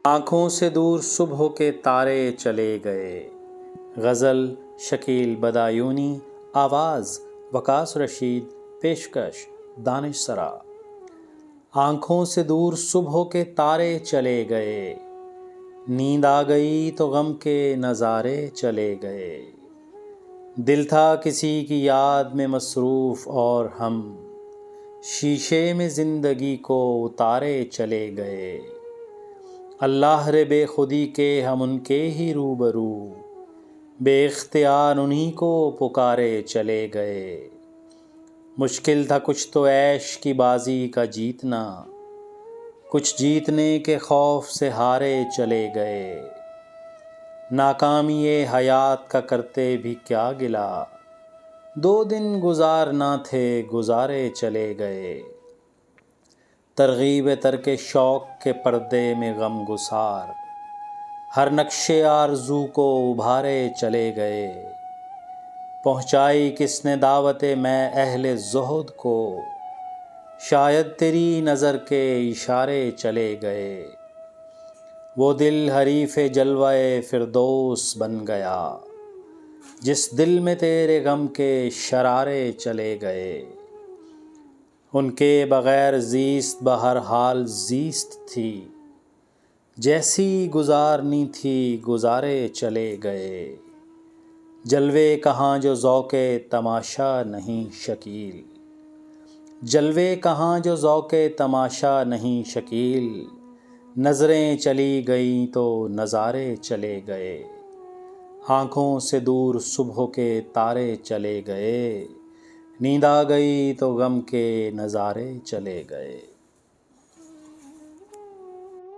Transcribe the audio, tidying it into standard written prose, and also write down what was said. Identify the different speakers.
Speaker 1: آنکھوں سے دور صبح کے تارے چلے گئے۔ غزل شکیل بدایونی، آواز وقاص رشید، پیشکش دانش سرا۔ آنکھوں سے دور صبح کے تارے چلے گئے، نیند آ گئی تو غم کے نظارے چلے گئے۔ دل تھا کسی کی یاد میں مصروف اور ہم شیشے میں زندگی کو اتارے چلے گئے۔ اللہ رے بے خودی کے ہم ان کے ہی روبرو، بے اختیار انہی کو پکارے چلے گئے۔ مشکل تھا کچھ تو عیش کی بازی کا جیتنا، کچھ جیتنے کے خوف سے ہارے چلے گئے۔ ناکامی حیات کا کرتے بھی کیا گلہ، 2 دن گزارنا تھے گزارے چلے گئے۔ ترغیب ترک شوق کے پردے میں غم گسار، ہر نقش آرزو کو ابھارے چلے گئے۔ پہنچائی کس نے دعوت میں اہل زہد کو، شاید تیری نظر کے اشارے چلے گئے۔ وہ دل حریف جلوہ فردوس بن گیا، جس دل میں تیرے غم کے شرارے چلے گئے۔ ان کے بغیر زیست بہرحال زیست تھی، جیسی گزارنی تھی گزارے چلے گئے۔ جلوے کہاں جو ذوق تماشا نہیں شکیل، جلوے کہاں جو ذوق تماشا نہیں شکیل۔ نظریں چلی گئیں تو نظارے چلے گئے، آنکھوں سے دور صبح کے تارے چلے گئے۔ نیند آ گئی تو غم کے نظارے چلے گئے۔